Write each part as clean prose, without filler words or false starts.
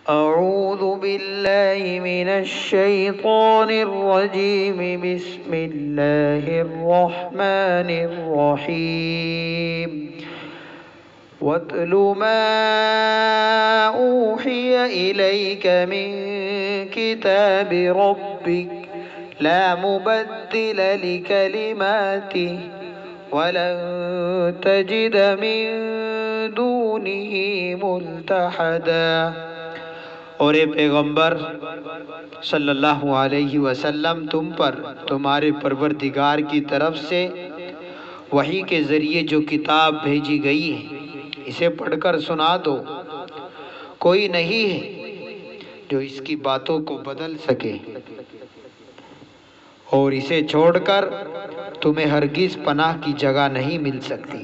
أعوذ بالله من الشيطان الرجيم. بسم الله الرحمن الرحيم. واتل ما أوحي إليك من كتاب ربك لا مبدل لكلماته ولن تجد من دونه ملتحدا۔ اور اے پیغمبر صلی اللہ علیہ وسلم، تم پر تمہارے پروردگار کی طرف سے وحی کے ذریعے جو کتاب بھیجی گئی ہے اسے پڑھ کر سنا دو۔ کوئی نہیں ہے جو اس کی باتوں کو بدل سکے، اور اسے چھوڑ کر تمہیں ہرگز پناہ کی جگہ نہیں مل سکتی۔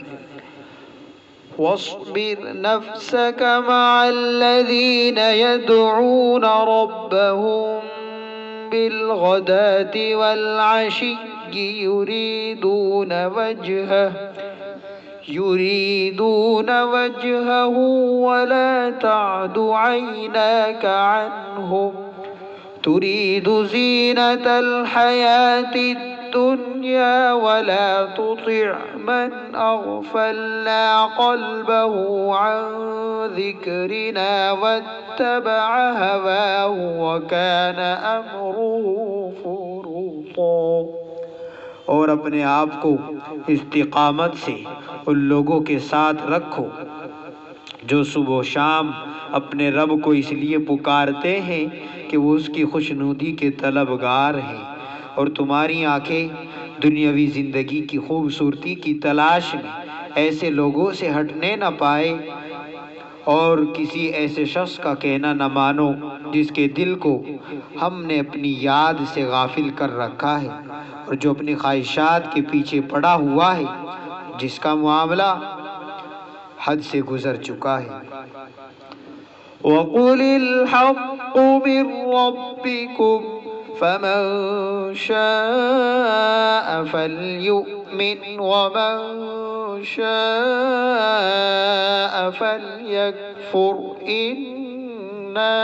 واصبر نفسك مع الذين يدعون ربهم بالغداة والعشي يريدون وجهه ولا تعد عيناك عنهم تريد زينة الحياة الدنيا ولا تطع من أغفلنا قلبه عن ذكرنا واتبع هواه وكان أمره فرطا۔ اور اپنے آپ کو استقامت سے ان لوگوں کے ساتھ رکھو جو صبح و شام اپنے رب کو اس لیے پکارتے ہیں کہ وہ اس کی خوشنودی کے طلبگار ہیں، اور تمہاری آنکھیں دنیاوی زندگی کی خوبصورتی کی تلاش میں ایسے لوگوں سے ہٹنے نہ پائے، اور کسی ایسے شخص کا کہنا نہ مانو جس کے دل کو ہم نے اپنی یاد سے غافل کر رکھا ہے، اور جو اپنی خواہشات کے پیچھے پڑا ہوا ہے، جس کا معاملہ حد سے گزر چکا ہے۔ وَقُلِ الْحَقُّ مِنْ رَبِّكُمْ فَمَنْ شَاءَ فَلْيُؤْمِنْ وَمَنْ شَاءَ فَلْيَكْفُرْ إِنَّا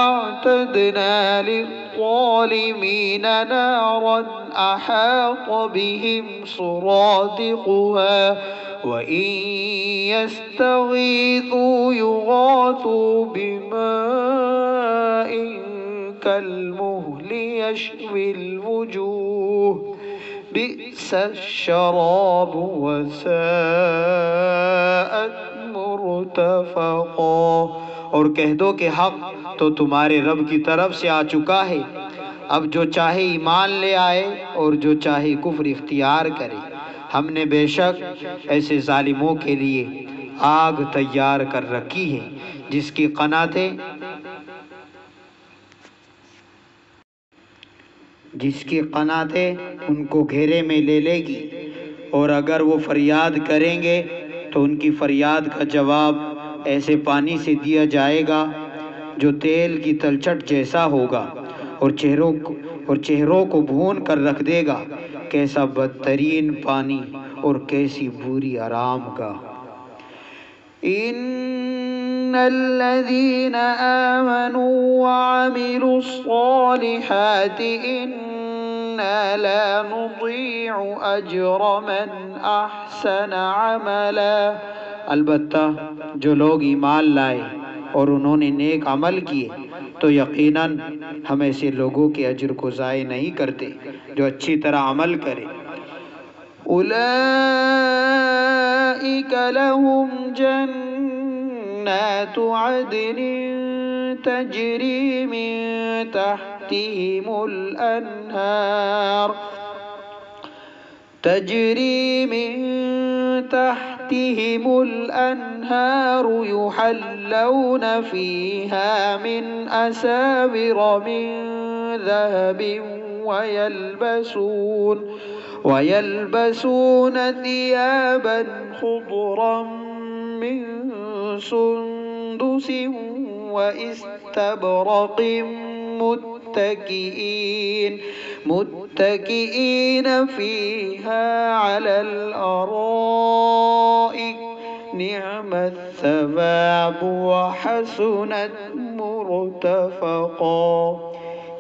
أَعْتَدْنَا لِلظَّالِمِينَ نَارًا أَحَاطَ بِهِمْ سُرَادِقُهَا وَإِنْ يَسْتَغِيثُوا يُغَاثُوا بِمَاءٍ كَالْمُهْلِ يَشْوِي الْوُجُوهَ بِئْسَ الشَّرَابُ وَسَاءَتْ مرتفقا۔ اور کہہ دو کہ حق تو تمہارے رب کی طرف سے آ چکا ہے، اب جو چاہے ایمان لے آئے اور جو چاہے کفر اختیار کرے۔ ہم نے بے شک ایسے ظالموں کے لیے آگ تیار کر رکھی ہے جس کی قناتیں ان کو گھیرے میں لے لے گی، اور اگر وہ فریاد کریں گے تو ان کی فریاد کا جواب ایسے پانی سے دیا جائے گا جو تیل کی تلچھٹ جیسا ہوگا، اور چہروں کو بھون کر رکھ دے گا۔ کیسا بدترین پانی اور کیسی بری آرام گاہ۔ ان الذين آمنوا وعملوا الصالحات انا لا نضيع اجر من احسن عملا۔ البتہ جو لوگ ایمان لائے اور انہوں نے نیک عمل کیے تو یقیناً ہم ایسے لوگوں کے اجر کو ضائع نہیں کرتے جو اچھی طرح عمل کرے۔ اولئک لهم جنات عدن تجری من تحتهم الأنهار يحلون فيها من أساور من ذهب ويلبسون ثيابا خضرا من سندس واستبرق متكئين فيها على الأرائك نعم الثواب وحسنت مرتفقا۔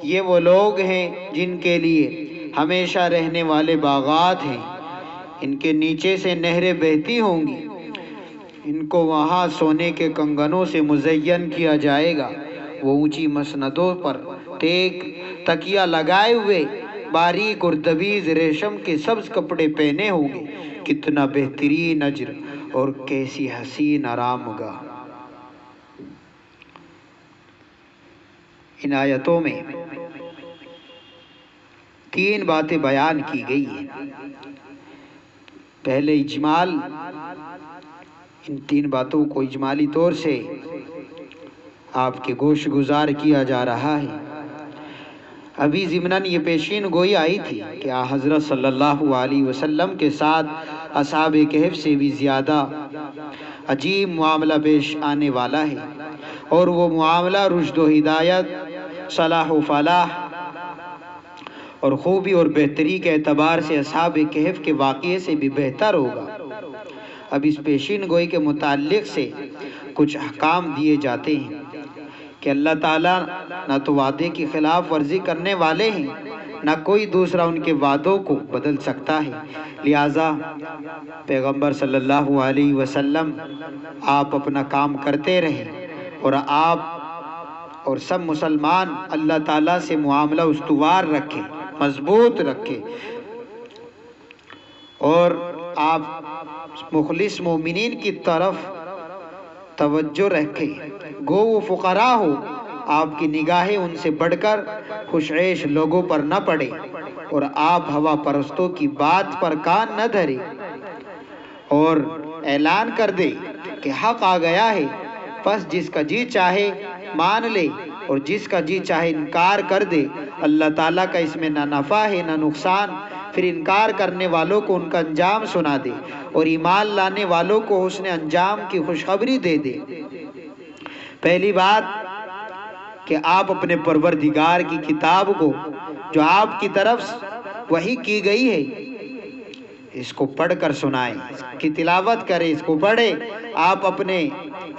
یہ وہ لوگ ہیں جن کے لیے ہمیشہ رہنے والے باغات ہیں، ان کے نیچے سے نہریں بہتی ہوں گی، ان کو وہاں سونے کے کنگنوں سے مزین کیا جائے گا، وہ اونچی مسندوں پر ٹیک تکیہ لگائے ہوئے باریک اور دبیز ریشم کے سبز کپڑے پہنے ہوں گے۔ کتنا بہترین اجر اور کیسی حسین آرام گاہ۔ ان آیتوں میں تین باتیں بیان کی گئی ہیں۔ پہلے اجمال، ان تین باتوں کو اجمالی طور سے آپ کے گوش گزار کیا جا رہا ہے۔ ابھی ضمناً یہ پیشین گوئی آئی تھی کہ حضرت صلی اللہ علیہ وسلم کے ساتھ اصحاب کہف سے بھی زیادہ عجیب معاملہ پیش آنے والا ہے، اور وہ معاملہ رشد و ہدایت، صلاح و فلاح اور خوبی اور بہتری کے اعتبار سے اصحاب کہف کے واقعے سے بھی بہتر ہوگا۔ اب اس پیشین گوئی کے متعلق سے کچھ احکام دیے جاتے ہیں کہ اللہ تعالیٰ نہ تو وعدے کی خلاف ورزی کرنے والے ہیں، نہ کوئی دوسرا ان کے وعدوں کو بدل سکتا ہے، لہٰذا پیغمبر صلی اللہ علیہ وسلم آپ اپنا کام کرتے رہیں، اور آپ اور سب مسلمان اللہ تعالیٰ سے معاملہ استوار رکھیں، مضبوط رکھیں، اور آپ مخلص مومنین کی طرف توجہ رکھیں، گو وہ فقراء ہو، آپ کی نگاہیں ان سے بڑھ کر خوشعیش لوگوں پر نہ پڑے، اور آپ ہوا پرستوں کی بات پر کان نہ دھرے، اور اعلان کر دے کہ حق آ گیا ہے، پس جس کا جی چاہے مان لے اور جس کا جی چاہے انکار کر دے۔ اللہ تعالیٰ کا اس میں نہ نفع ہے نہ نقصان، پھر انکار کرنے والوں کو ان کا انجام سنا دے اور ایمان لانے والوں کو حسن انجام کی خوشخبری دے دے۔ پہلی بات کہ آپ اپنے پروردگار کی کتاب کو جو آپ کی طرف وحی کی گئی ہے اس کو پڑھ کر سنائیں، اس کی تلاوت کریں، اس کو پڑھیں۔ آپ اپنے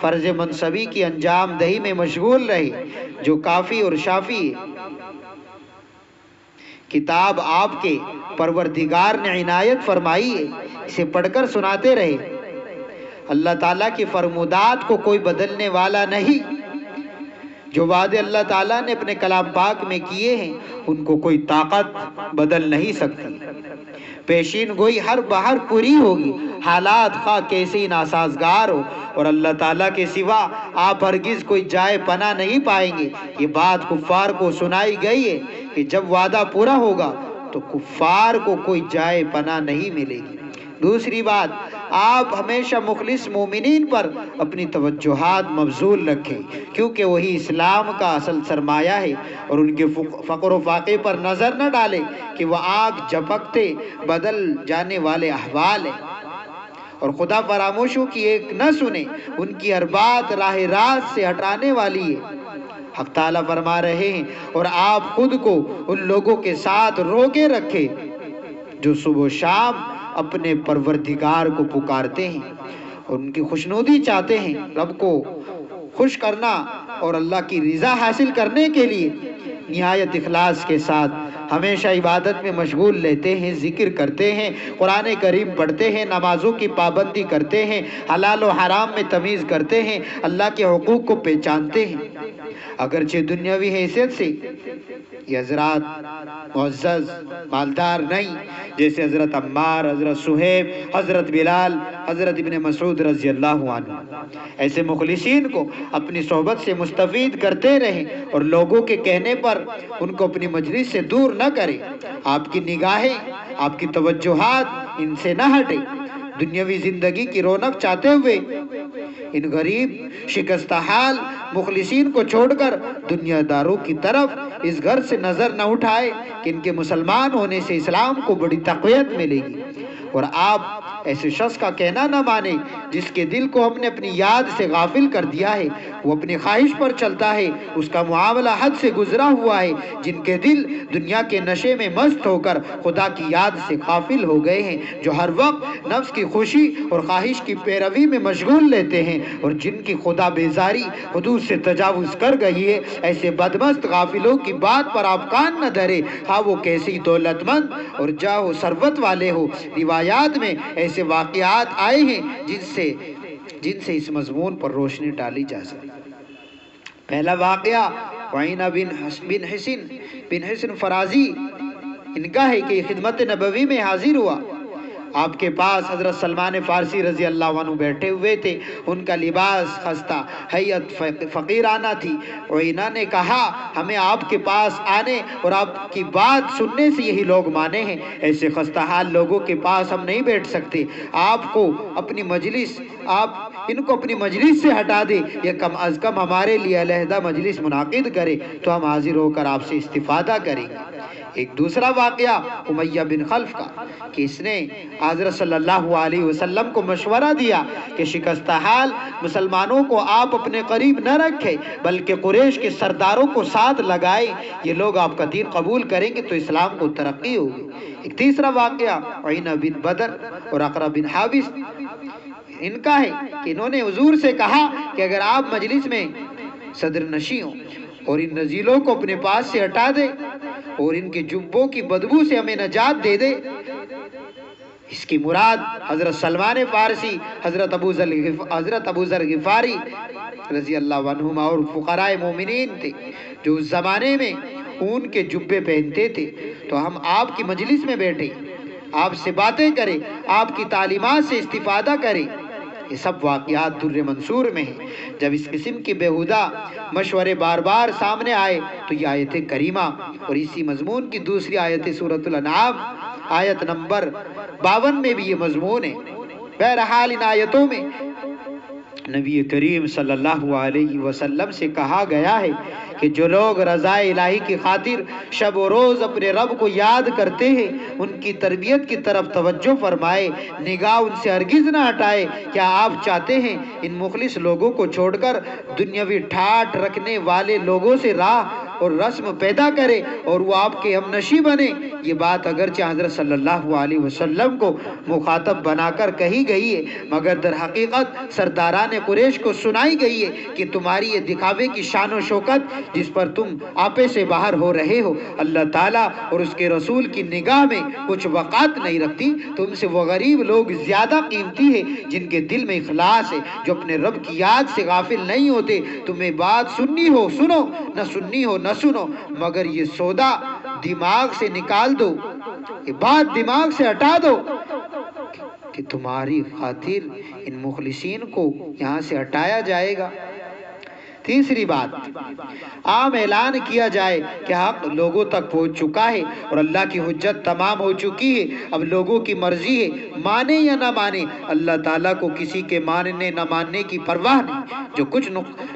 فرض منصبی کی انجام دہی میں مشغول رہے جو کافی اور شافی ہے۔ کتاب آپ کے پروردگار نے عنایت فرمائی ہے، اسے پڑھ کر سناتے رہے۔ اللہ تعالیٰ کی فرمودات کو کوئی بدلنے والا نہیں، جو وعدے اللہ تعالیٰ نے اپنے کلام پاک میں کیے ہیں ان کو کوئی طاقت بدل نہیں سکتی۔ پیشین گوئی ہر بہر پوری ہوگی، حالات خواہ کیسے ناسازگار ہو، اور اللہ تعالیٰ کے سوا آپ ہرگز کوئی جائے پناہ نہیں پائیں گے۔ یہ بات کفار کو سنائی گئی ہے کہ جب وعدہ پورا ہوگا تو کفار کو کوئی جائے پناہ نہیں ملے گی۔ دوسری بات، آپ ہمیشہ مخلص مومنین پر اپنی توجہات مبذول رکھیں، کیونکہ وہی اسلام کا اصل سرمایہ ہے، اور ان کے فقر و فاقے پر نظر نہ ڈالیں کہ وہ آنکھ جھپکتے بدل جانے والے احوال ہیں، اور خدا فراموشوں کی ایک نہ سنیں، ان کی ہر بات راہ راست سے ہٹانے والی ہے۔ حق تعالیٰ فرما رہے ہیں، اور آپ خود کو ان لوگوں کے ساتھ روکے رکھیں جو صبح و شام اپنے پروردگار کو پکارتے ہیں اور ان کی خوشنودی چاہتے ہیں۔ رب کو خوش کرنا اور اللہ کی رضا حاصل کرنے کے لیے نہایت اخلاص کے ساتھ ہمیشہ عبادت میں مشغول رہتے ہیں، ذکر کرتے ہیں، قرآن کریم پڑھتے ہیں، نمازوں کی پابندی کرتے ہیں، حلال و حرام میں تمیز کرتے ہیں، اللہ کے حقوق کو پہچانتے ہیں۔ اگرچہ دنیاوی حیثیت سے یہ حضرات معزز مالدار نہیں، جیسے حضرت عمار، حضرت صہیب، حضرت بلال، حضرت ابن مسعود رضی اللہ عنہ، ایسے مخلصین کو اپنی صحبت سے مستفید کرتے رہیں اور لوگوں کے کہنے پر ان کو اپنی مجلس سے دور نہ کریں۔ آپ کی نگاہیں، آپ کی توجہات ان سے نہ ہٹیں۔ دنیاوی زندگی کی رونق چاہتے ہوئے ان غریب شکستہ حال مخلصین کو چھوڑ کر دنیا داروں کی طرف اس غرض سے نظر نہ اٹھائے کہ ان کے مسلمان ہونے سے اسلام کو بڑی تقویت ملے گی، اور آپ ایسے شخص کا کہنا نہ مانیں جس کے دل کو ہم نے اپنی یاد سے غافل کر دیا ہے، وہ اپنی خواہش پر چلتا ہے، اس کا معاملہ حد سے گزرا ہوا ہے، جن کے دل دنیا کے نشے میں مست ہو کر خدا کی یاد سے غافل ہو گئے ہیں، جو ہر وقت نفس کی خوشی اور خواہش کی پیروی میں مشغول لیتے ہیں، اور جن کی خدا بیزاری حدود سے تجاوز کر گئی ہے، ایسے بدمست غافلوں کی بات پر آپ کان نہ دھرے، ہاں وہ کیسی دولت مند اور جاہ و ثروت والے ہو۔ روایات میں ایسے واقعات آئے ہیں جن سے اس مضمون پر روشنی ڈالی جا سکے۔ پہلا واقعہ عیینہ بن حسن فرازی ان کا ہے کہ خدمت نبوی میں حاضر ہوا۔ آپ کے پاس حضرت سلمان فارسی رضی اللہ عنہ بیٹھے ہوئے تھے، ان کا لباس خستہ حیت فقیرانہ تھی۔ عیینہ نے کہا، ہمیں آپ کے پاس آنے اور آپ کی بات سننے سے یہی لوگ مانے ہیں، ایسے خستہ حال لوگوں کے پاس ہم نہیں بیٹھ سکتے، آپ ان کو اپنی مجلس سے ہٹا دے یا کم از کم ہمارے لیے علیحدہ مجلس منعقد کرے تو ہم حاضر ہو کر آپ سے استفادہ کریں گے۔ ایک دوسرا واقعہ امیہ بن خلف کا کہ اس نے حضرت صلی اللہ علیہ وسلم کو مشورہ دیا کہ شکستہ حال مسلمانوں کو آپ اپنے قریب نہ رکھیں بلکہ قریش کے سرداروں کو ساتھ لگائیں، یہ لوگ آپ کا دین قبول کریں گے تو اسلام کو ترقی ہوگی۔ ایک تیسرا واقعہ عیینہ بن بدر اور اقرا بن حابس ان کا ہے کہ انہوں نے حضور سے کہا کہ اگر آپ مجلس میں صدر نشیں ہوں اور ان نزیلوں کو اپنے پاس سے ہٹا دے اور ان کے جبوں کی بدبو سے ہمیں نجات دے دے۔ اس کی مراد حضرت سلمان فارسی، حضرت ابو ذر غفاری رضی اللہ عنہما اور فقراء مومنین تھے جو اس زمانے میں اون کے جبے پہنتے تھے، تو ہم آپ کی مجلس میں بیٹھے، آپ سے باتیں کریں، آپ کی تعلیمات سے استفادہ کریں۔ یہ سب واقعات در منصور میں ہیں۔ جب اس قسم کی بیہودہ مشورے بار بار سامنے آئے تو یہ آیت کریمہ اور اسی مضمون کی دوسری آیت سورۃ الانعام آیت نمبر 52 میں بھی یہ مضمون ہے۔ بہرحال ان آیتوں میں نبی کریم صلی اللہ علیہ وسلم سے کہا گیا ہے کہ جو لوگ رضا الہی کی خاطر شب و روز اپنے رب کو یاد کرتے ہیں ان کی تربیت کی طرف توجہ فرمائے، نگاہ ان سے ہرگز نہ ہٹائے۔ کیا آپ چاہتے ہیں ان مخلص لوگوں کو چھوڑ کر دنیاوی ٹھاٹھ رکھنے والے لوگوں سے راہ اور رسم پیدا کرے اور وہ آپ کے ہم نشیں بنے؟ یہ بات اگرچہ حضرت صلی اللہ علیہ وسلم کو مخاطب بنا کر کہی گئی ہے، مگر در حقیقت سرداران قریش کو سنائی گئی ہے کہ تمہاری یہ دکھاوے کی شان و شوکت جس پر تم آپے سے باہر ہو رہے ہو، اللہ تعالیٰ اور اس کے رسول کی نگاہ میں کچھ وقعت نہیں رکھتی۔ تم سے وہ غریب لوگ زیادہ قیمتی ہیں جن کے دل میں اخلاص ہے، جو اپنے رب کی یاد سے غافل نہیں ہوتے۔ تمہیں بات سننی ہو سنو، نہ سننی ہو نہ سنو، مگر یہ سودا دماغ سے نکال دو، یہ بات دماغ سے ہٹا دو کہ تمہاری خاطر ان مخلصین کو یہاں سے ہٹایا جائے گا۔ تیسری بات، عام اعلان کیا جائے کہ حق لوگوں تک پہنچ چکا ہے اور اللہ کی حجت تمام ہو چکی ہے، اب لوگوں کی مرضی ہے مانے یا نہ مانے۔ اللہ تعالیٰ کو کسی کے ماننے نہ ماننے کی پرواہ نہیں، جو کچھ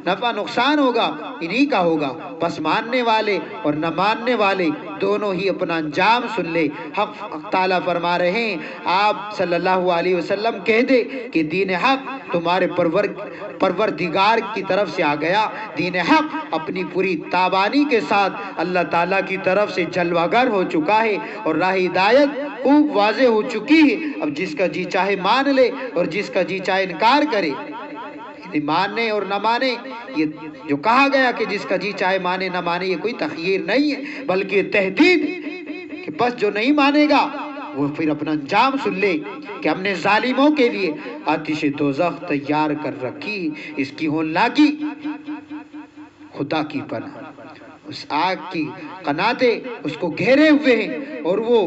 نفع نقصان ہوگا انہی کا ہوگا، بس ماننے والے اور نہ ماننے والے دونوں ہی اپنا انجام سن لے۔ حق تعالیٰ فرما رہے ہیں، آپ صلی اللہ علیہ وسلم کہہ دے کہ دین حق تمہارے پروردگار کی طرف سے آ گیا۔ دین حق اپنی پوری تابانی کے ساتھ اللہ تعالیٰ کی طرف سے جلوہ گر ہو چکا ہے اور راہ ہدایت خوب واضح ہو چکی ہے۔ اب جس کا جی چاہے مان لے اور جس کا جی چاہے انکار کرے۔ ماننے اور نہ مانے، یہ جو کہا گیا کہ جس کا جی چاہے مانے نہ مانے، یہ کوئی تخییر نہیں ہے بلکہ یہ تہدید کہ بس جو نہیں مانے گا وہ پھر اپنا انجام سن لے کہ ہم نے ظالموں کے لیے آتش دوزخ تیار کر رکھی، اس کی ہولناکی خدا کی پناہ، اس آگ کی قناتیں اس کو گھیرے ہوئے ہیں اور وہ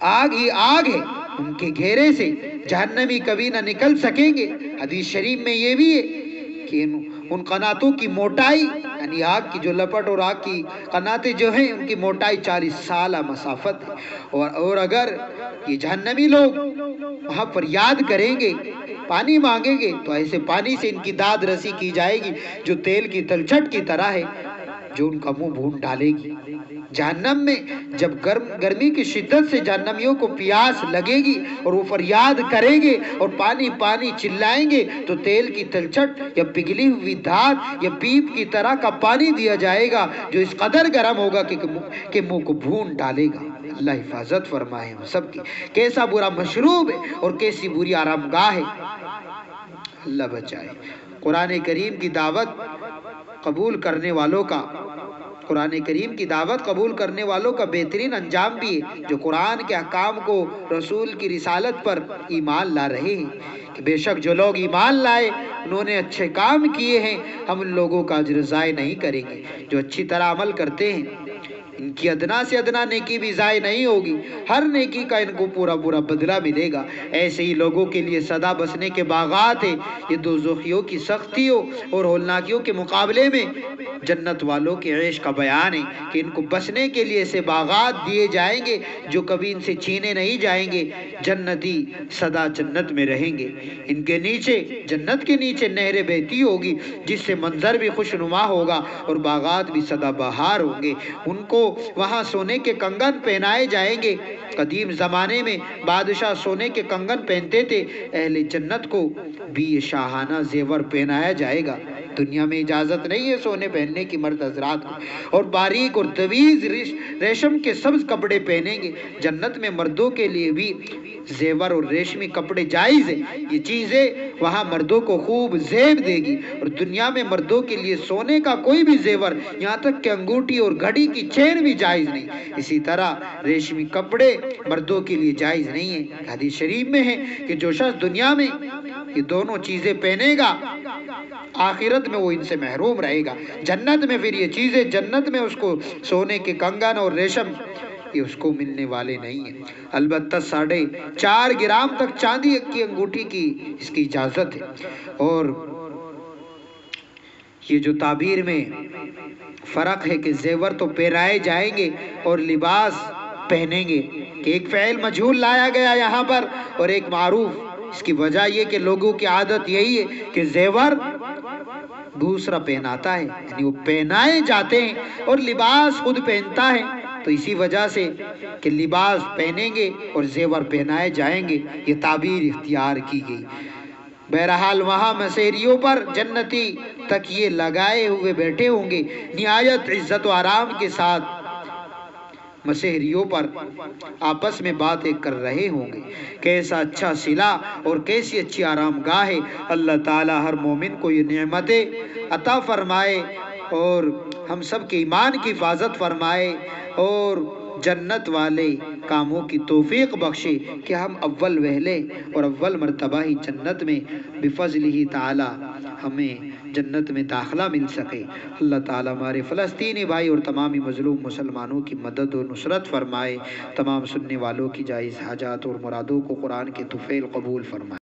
آگ ہی آگ ہے، ان کے گھیرے سے جہنمی کبھی نہ نکل سکیں گے۔ حدیث شریف میں یہ بھی ہے کہ ان قناتوں کی موٹائی یعنی آگ کی جو لپٹ اور آگ کی قناتیں جو ہیں ان کی موٹائی 40 سالہ مسافت ہے، اور اگر یہ جہنمی لوگ وہاں پر یاد کریں گے، پانی مانگیں گے تو ایسے پانی سے ان کی داد رسی کی جائے گی جو تیل کی تلچھٹ کی طرح ہے۔ جو ان کا منہ بھون ڈالے گی۔ جہنم میں جب گرمی کی شدت سے جہنمیوں کو پیاس لگے گی اور وہ فریاد کریں گے اور پانی پانی چلائیں گے تو تیل کی تلچھٹ یا پگھلی ہوئی دھات یا پیپ کی طرح کا پانی دیا جائے گا جو اس قدر گرم ہوگا کہ منہ کو بھون ڈالے گا۔ اللہ حفاظت فرمائے ہم سب کی۔ کیسا برا مشروب ہے اور کیسی بری آرام گاہ ہے، اللہ بچائے۔ قرآن کریم کی دعوت قبول کرنے والوں کا بہترین انجام بھی ہے جو قرآن کے احکام کو، رسول کی رسالت پر ایمان لا رہے ہیں، کہ بے شک جو لوگ ایمان لائے انہوں نے اچھے کام کیے ہیں، ہم ان لوگوں کا اجر ضائع نہیں کریں گے۔ جو اچھی طرح عمل کرتے ہیں ان کی ادنا سے ادنا نیکی بھی ضائع نہیں ہوگی، ہر نیکی کا ان کو پورا پورا بدلہ ملے گا۔ ایسے ہی لوگوں کے لیے سدا بسنے کے باغات ہیں۔ یہ دوزخیوں کی سختیوں اور ہولناکیوں کے مقابلے میں جنت والوں کے عیش کا بیان ہے کہ ان کو بسنے کے لیے ایسے باغات دیے جائیں گے جو کبھی ان سے چھینے نہیں جائیں گے۔ جنتی سدا جنت میں رہیں گے، ان کے نیچے، جنت کے نیچے نہریں بہتی ہوگی جس سے منظر بھی خوشنما ہوگا اور باغات بھی سدا بہار ہوں گے۔ ان کو وہاں سونے کے کنگن پہنائے جائیں گے۔ قدیم زمانے میں بادشاہ سونے کے کنگن پہنتے تھے، اہل جنت کو بھی یہ شاہانہ زیور پہنایا جائے گا۔ دنیا میں اجازت نہیں ہے سونے پہننے کی مرد حضرات کو، اور باریک اور طویل ریشم کے سبز کپڑے پہنیں گے۔ جنت میں مردوں کے لیے بھی زیور اور ریشمی کپڑے جائز ہیں۔ یہ چیزیں وہاں مردوں کو خوب زیب دے گی، اور دنیا میں مردوں کے لیے سونے کا کوئی بھی زیور، یہاں تک کہ انگوٹھی اور گھڑی کی چین بھی جائز نہیں۔ اسی طرح ریشمی کپڑے مردوں کے لیے جائز نہیں ہیں۔ حدیث شریف میں ہے کہ جو شخص دنیا میں یہ دونوں چیزیں پہنے گا آخرت میں وہ ان سے محروم رہے گا۔ جنت میں پھر یہ چیزیں، جنت میں اس کو سونے کے کنگن اور ریشم یہ اس کو ملنے والے نہیں ہیں۔ البتہ 4.5 گرام تک چاندی کی انگوٹھی کی اس کی اجازت ہے۔ اور یہ جو تعبیر میں فرق ہے کہ زیور تو پہنائے جائیں گے اور لباس پہنیں گے، کہ ایک فعل مجہول لایا گیا یہاں پر اور ایک معروف۔ اس کی وجہ یہ کہ لوگوں کی عادت یہی ہے کہ زیور دوسرا پہناتا ہے، یعنی وہ پہنائے جاتے ہیں اور لباس خود پہنتا ہے، تو اسی وجہ سے کہ لباس پہنیں گے اور زیور پہنائے جائیں گے یہ تعبیر اختیار کی گئی۔ بہرحال وہاں مسیریوں پر جنتی تکیے لگائے ہوئے بیٹھے ہوں گے، نہایت عزت و آرام کے ساتھ مسیریوں پر آپس میں باتیں کر رہے ہوں گے۔ کیسا اچھا صلہ اور کیسی اچھی آرام گاہ ہے۔ اللہ تعالی ہر مومن کو یہ نعمتیں عطا فرمائے اور ہم سب کے ایمان کی حفاظت فرمائے اور جنت والے کاموں کی توفیق بخشے کہ ہم اول وہلے اور اول مرتبہ ہی جنت میں بفضلہ تعالی ہمیں جنت میں داخلہ مل سکے۔ اللہ تعالیٰ ہمارے فلسطینی بھائی اور تمامی مظلوم مسلمانوں کی مدد و نصرت فرمائے، تمام سننے والوں کی جائز حاجات اور مرادوں کو قرآن کے طفیل قبول فرمائے۔